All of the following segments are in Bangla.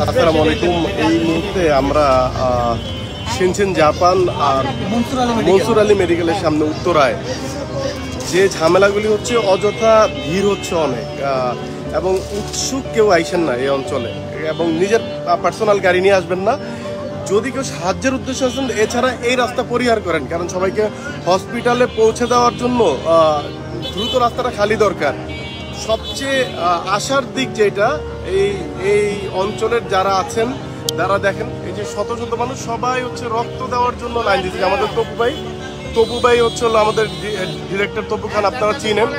আসসালামু আলাইকুম। এই মুহূর্তে আমরা শিনচেন জাপান আর মনসুর আলী মেডিকেলের সামনে উত্তরায় যে ঝামেলাগুলি হচ্ছে, অযথা ভিড় হচ্ছে অনেক, এবং উৎসুক কেউ আইসেন না এই অঞ্চলে, এবং নিজের পার্সোনাল গাড়ি নিয়ে আসবেন না। যদি কেউ সাহায্যের উদ্দেশ্যে আসেন, এছাড়া এই রাস্তা পরিহার করেন, কারণ সবাইকে হসপিটালে পৌঁছে দেওয়ার জন্য দ্রুত রাস্তাটা খালি দরকার। সবচেয়ে আশার দিক যেটা, এই অঞ্চলের যারা আছেন, যারা দেখেন এই যে শত শত মানুষ সবাই হচ্ছে রক্ত দেওয়ার জন্য লাইন দিচ্ছে। আমাদের তপু ভাই হচ্ছে হলো আমাদের ডিরেক্টর তপু খান, আপনারা চিনেন।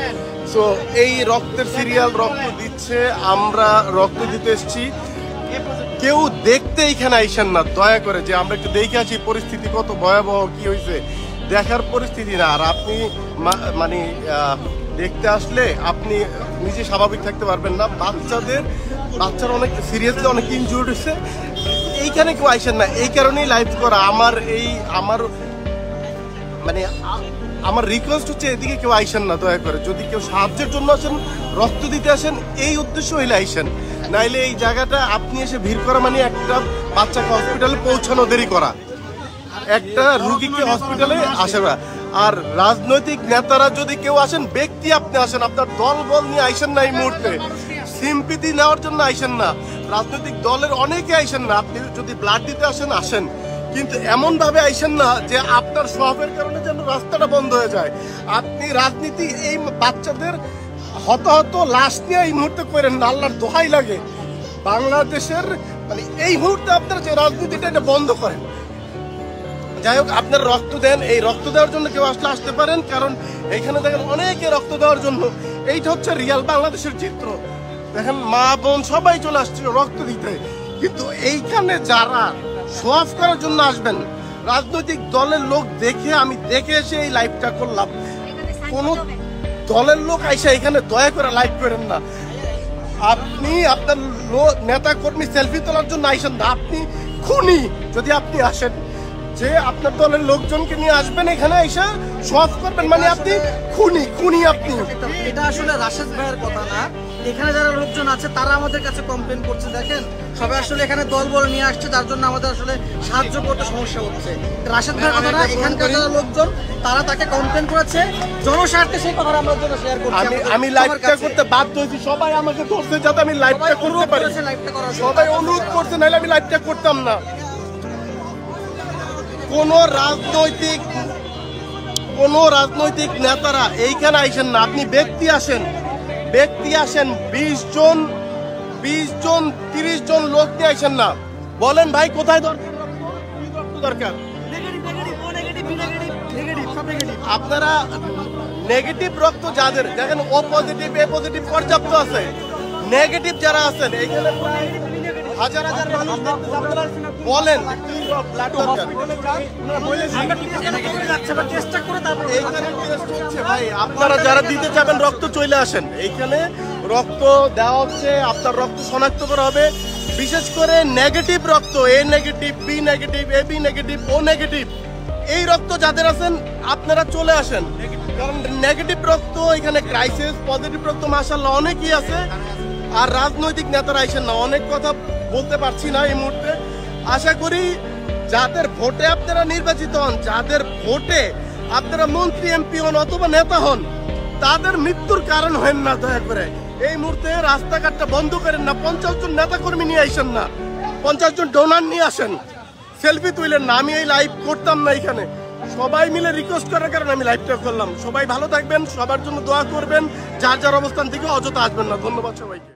সো এই রক্তের সিরিয়াল রক্ত দিচ্ছে, আমরা রক্ত দিতে এসেছি। কেউ দেখতে এইখানে আইসেন না দয়া করে, যে আমরা একটু দেখে আছি পরিস্থিতি কত ভয়াবহ, কি হয়েছে দেখার পরিস্থিতি না। আর আপনি মানে দেখতে আসলে আপনি নিজে স্বাভাবিক থাকতে পারবেন না। বাচ্চারা অনেক সিরিয়াসলি অনেক ইনজুর্ড হয়েছে, এইখানে কেউ আইসেন না। এই কারণেই লাইভ করা। আমার রিকোয়েস্ট হচ্ছে, এদিকে কেউ আইসেন না দয়া করে। যদি কেউ সাহায্যের জন্য আসেন, রক্ত দিতে আসেন, এই উদ্দেশ্য হইলে আইসেন, নাইলে এই জায়গাটা আপনি এসে ভিড় করা মানে একটা বাচ্চাকে হসপিটালে পৌঁছানো দেরি করা, একটা রুগীকে হসপিটালে আসে না। আর রাজনৈতিক নেতারা যদি কেউ আসেন, ব্যক্তি আপনি আসেন, আপনার দল বল নিয়ে আইসেন না। এই মুহূর্তে সিম্পিতি নেওয়ার জন্য আইসেন না। রাজনৈতিক দলের অনেকে আইসেন না। আপনি যদি ব্লাড দিতে আসেন, কিন্তু এমন ভাবে আইসেন না যে আপনার স্বভাবের কারণে যেন রাস্তাটা বন্ধ হয়ে যায়। আপনি রাজনীতি এই বাচ্চাদের হত লাশ নিয়ে এই মুহূর্তে করেন না, আল্লাহর দোহাই লাগে। বাংলাদেশের মানে এই মুহূর্তে আপনারা যে রাজনীতিটা এটা বন্ধ করেন। যাই হোক, আপনারা রক্ত দেন। এই রক্ত দেওয়ার জন্য কেউ আসতে পারেন, কারণ এইখানে দেখেন অনেকে রক্ত দেওয়ার জন্য। এইটা হচ্ছে রিয়াল বাংলাদেশের চিত্র। দেখেন মা বোন সবাই চলে আসছে রক্ত দিতে, কিন্তু এইখানে যারা শো অফ করার জন্য আসবেন, রাজনৈতিক দলের লোক দেখে আমি দেখে এসে এই লাইভটা করলাম। কোন দলের লোক আইসা এখানে দয়া করে লাইভ করেন না। আপনি আপনার নেতা কর্মী সেলফি তোলার জন্য আইসেন না। আপনি খুনি যদি আপনি আসেন, যে আপনার দলের লোকজনকে নিয়ে আসবেন এখানে এসে সব করবেন, মানে আপনি খুনি আপনি। এটা আসলে রাশেদ ভাইয়ের কথা না, এখানে যারা লোকজন আছে তারা আমাদের কাছে কমপ্লেন করছে। দেখেন সবাই আসলে এখানে দল বল নিয়ে আসছে, যার জন্য আমাদের আসলে সাহায্য করতে সমস্যা হচ্ছে। রাশেদ ভাইয়ের কথা না, এখানকার যারা লোকজন তারা তাকে কমপ্লেন করেছে, জনস্বার্থে সেই কথা আমরা জন্য শেয়ার করছি। আমি লাইভটা করতে বাধ্য হয়েছি, সবাই আমাকে ধরছে যাতে আমি লাইভটা করতে পারি। সবাই অনুরোধ করছে, নাহলে আমি লাইভটা করতাম না। কোন রাজনৈতিক নেতারা এইখানে আইসেন না। আপনি ব্যক্তি আসেন 20 জন 30 জন লোক নিয়ে আইসেন না। বলেন ভাই কোথায় দরকার? আপনারা নেগেটিভ রক্ত যাদের দেখেন, ও পজিটিভ এ পজিটিভ পর্যাপ্ত আছে। নেগেটিভ যারা আছেন এইখানে হাজার মানুষ বলেন ভাই, আপনারা যারা দিতে যাবেন রক্ত চলে আসেন। এইখানে রক্ত দেওয়া হচ্ছে, আপনার রক্ত শনাক্ত করা হবে। বিশেষ করে নেগেটিভ রক্ত, এ negative, B negative, A B negative, O negative, এই রক্ত যাদের আছেন আপনারা চলে আসেন। কারণ নেগেটিভ রক্ত এখানে ক্রাইসিস, পজিটিভ রক্ত মাশাআল্লাহ অনেকই আছে। আর রাজনৈতিক নেতারা আইসেন না। অনেক কথা বলতে পারছি না এই মুহূর্তে। আশা করি যাদের ভোটে আপনারা নির্বাচিত হন, যাদের ভোটে আপনারা মন্ত্রী এমপি হন অথবা নেতা হন, তাদের মৃত্যুর কারণ হেন না দয়া করে। এই মুহূর্তে রাস্তাঘাটটা বন্ধ করেন না। 50 জন নেতা কর্মী নিয়ে আইসেন না, 50 জন ডোনার নিয়ে আসেন, সেলফি তুলেন না। আমি এই লাইভ করতাম না এখানে, সবাই মিলে রিকোয়েস্ট করার কারণে আমি লাইভটা করলাম। সবাই ভালো থাকবেন, সবার জন্য দোয়া করবেন, যার অবস্থান থেকে অযথা আসবেন না। ধন্যবাদ সবাইকে।